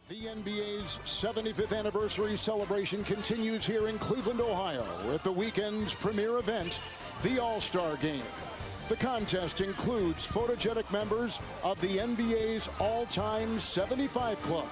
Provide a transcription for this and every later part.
The NBA's 75th anniversary celebration continues here in Cleveland, Ohio, with the weekend's premier event, the All-Star Game. The contest includes photogenic members of the NBA's all-time 75 club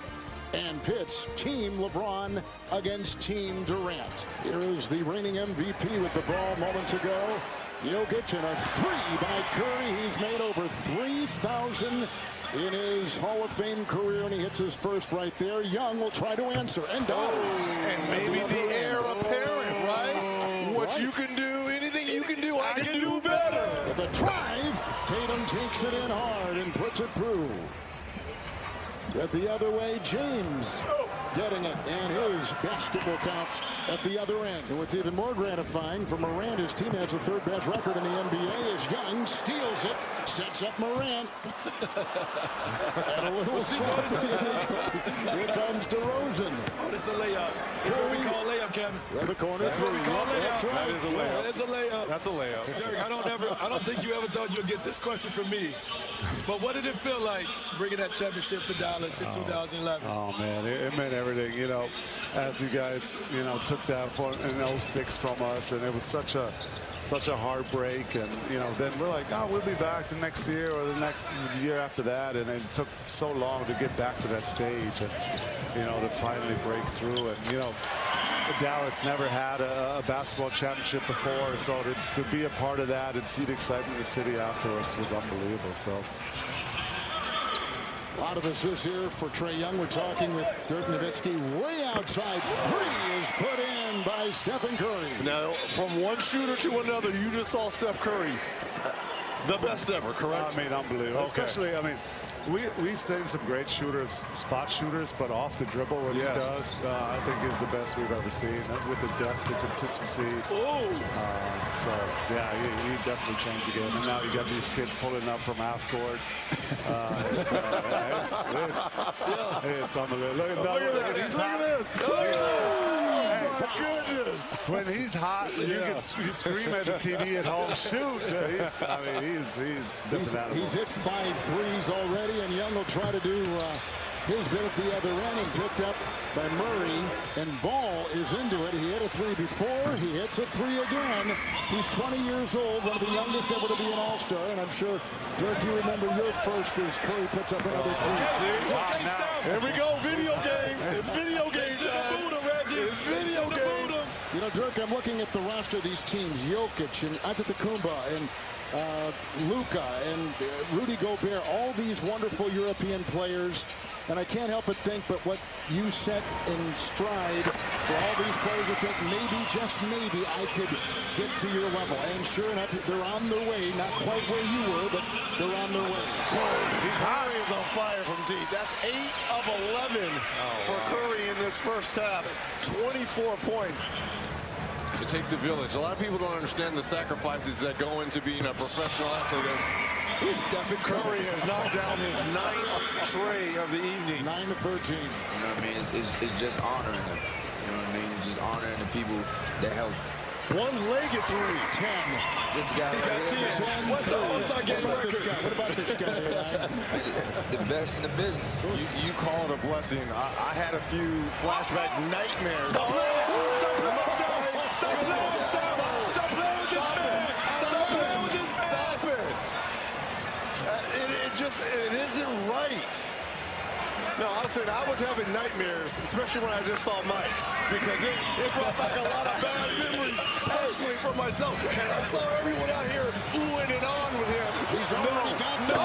and pits Team LeBron against Team Durant. Here is the reigning MVP with the ball moments ago. Jokic, and a three by Curry. He's made over 3,000 in his Hall of Fame career, and he hits his first right there. Young will try to answer, and does. And maybe the heir apparent, right? What you can do, anything you can do, I can do better. With a drive, Tatum takes it in hard and puts it through. At the other way, James getting it, and his basket will count at the other end. And what's even more gratifying for Morant, his team has the third best record in the NBA, as Young steals it, sets up Morant. And a little slow. Here comes DeRozan. Oh, this is a layup. It's what we call layup, Kevin. At the corner That's what three. we call layup. That's right. That is a layup. That's a layup. That's a layup. Derek, I don't think you ever thought you'd get this question from me. But what did it feel like bringing that championship to Dallas in 2011? Oh, man, it meant everything. You know, as you guys, took that in 06 from us, and it was such a heartbreak. And, then we're like, oh, we'll be back the next year or the next year after that. And it took so long to get back to that stage and, to finally break through. And, Dallas never had a basketball championship before, so to be a part of that and see the excitement in the city after us was unbelievable. So. A lot of assists here for Trae Young. We're talking with Dirk Nowitzki. Way outside. Three is put in by Stephen Curry. Now, from one shooter to another, you just saw Steph Curry. The best ever, correct? I mean, unbelievable. Okay. Especially, we've seen some great shooters, spot shooters, but off the dribble what he does, I think is the best we've ever seen with the depth, the consistency. So, yeah, he definitely changed the game. And now you got these kids pulling up from half court. It's unbelievable. Look at this. Oh, my goodness. When he's hot, you scream at the TV at home, shoot. He's different animal. He's hit 5 threes already, and Young will try to do his bit at the other end, and picked up by Murray, and Ball is into it. He hit a 3 before, he hits a 3 again. He's 20 years old, one of the youngest ever to be an All-Star, and I'm sure, Dirk, you remember your first as Curry puts up another 3. Here we go, video game. It's video game time. It's video game. Dirk, I'm looking at the roster of these teams, Jokic and Antetokounmpo and Luka and Rudy Gobert, all these wonderful European players. And I can't help but think, but what you set in stride for all these players, I think maybe, just maybe, I could get to your level. And sure enough, they're on their way. Not quite where you were, but they're on their way. Curry is on fire from deep. That's 8 of 11 for Curry in this first half. 24 points. It takes a village. A lot of people don't understand the sacrifices that go into being a professional athlete. Stephen Curry has knocked down his 9th tray of the evening. 9 to 13. You know what I mean? It's just honoring them. You know what I mean? Just honoring the people that help. One-legged 3. 10. This guy right here, 10 What's the All-Star game record? What about this guy? the best in the business. You call it a blessing. I had a few flashback nightmares. Stop playing with this man. It isn't right. No, I said I was having nightmares, especially when I just saw Mike, because it brought back a lot of bad memories, personally for myself. And I saw everyone out here oohing and on with him. He's already got the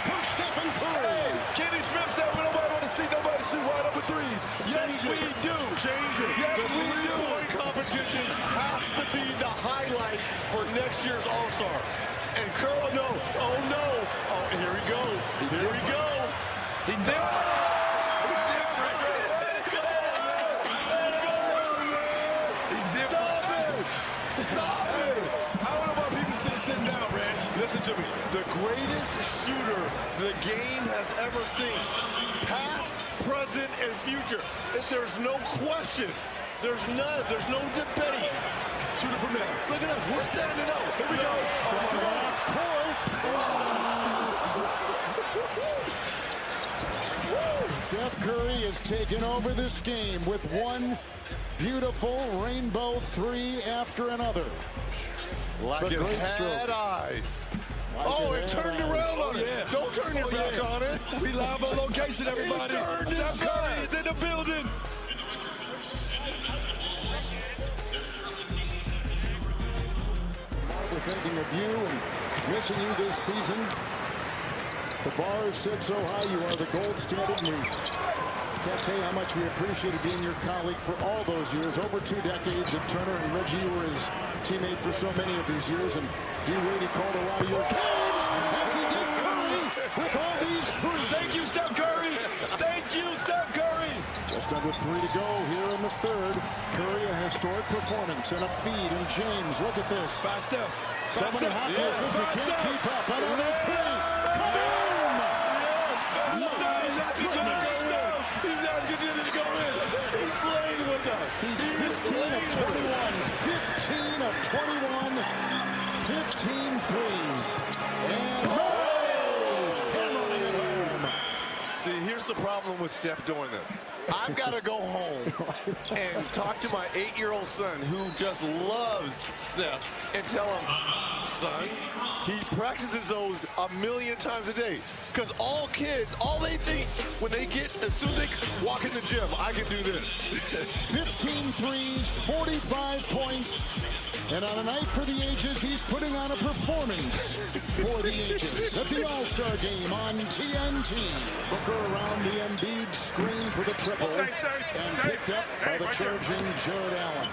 for Stephen Curry. Kenny Smith said we nobody want to see nobody shoot wide open threes. Yes, we do. Change it. Yes, the we do. three-point competition has to be the highlight for next year's All-Star. And Curry, no. Oh, no. Oh, here we go. Here we go. He different. Stop it. I don't know about people sitting down, Reg. Listen to me. The greatest shooter the game has ever seen. Past, present, and future. If there's no question, there's no debate. Shoot it from there. Look at us. We're standing up. Here we go. From the half court. Steph Curry has taken over this game with one beautiful rainbow three after another. Like The it great had stroke. eyes. Like Oh, it it had turned eyes. around on Oh, it. yeah. Don't turn your back yeah. on it. We live on location, everybody. He turned his Steph Curry back. is in the building. We're thinking of you and missing you this season. The bar is set so high, you are the gold standard. We can't tell you how much we appreciated being your colleague for all those years. Over 2 decades at Turner, and Reggie were his teammate for so many of these years. And D. Wade, he called a lot of your games, as he did Curry with all these threes. Thank you, Steph Curry. Thank you, Steph Curry. Just under 3 to go here in the third. Curry, a historic performance and a feed. And James, look at this. Five Steph. So many hockey assists, we can't keep up. Another three. Kaboom! He's not continuing to go in. He's playing with us. He's 15 of 21. 15 of 21. 15 threes. And hammering it home. See, here's the problem with Steph doing this. I've got to go home and talk to my 8-year-old son who just loves Steph and tell him, son, he practices those a million times a day. Because all kids, all they think when they get, as soon as they walk in the gym, I can do this. 15 threes, 45 points. And on a night for the ages, he's putting on a performance for the ages at the All-Star Game on TNT. Booker around the Embiid screen for the triple and picked up by the charging Jared Allen.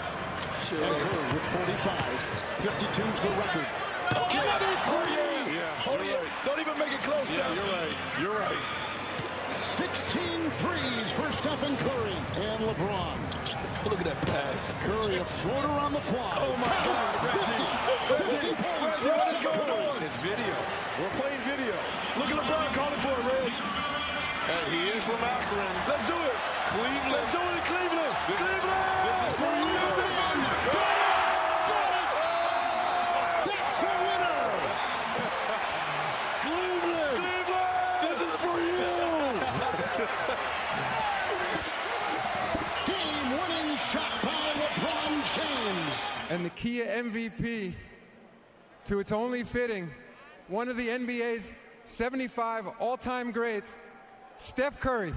And Curry with 45. 52's the record. Another three! Don't even make it close, Yeah, Steph. you're right. 16 threes for Stephen Curry and LeBron. Look at that pass. Curry, a floater on the fly. Oh, my God. 50 points. Reggie, what is going on? It's video. We're playing video. Look at LeBron calling for it, Reg. And he is from Akron. Let's do it. Cleveland. Let's do it in Cleveland. Cleveland. This is for you. That's a winner. Cleveland. This is for you. Game-winning shot by LeBron James. And the Kia MVP, to its only fitting, one of the NBA's 75 all-time greats, Steph Curry.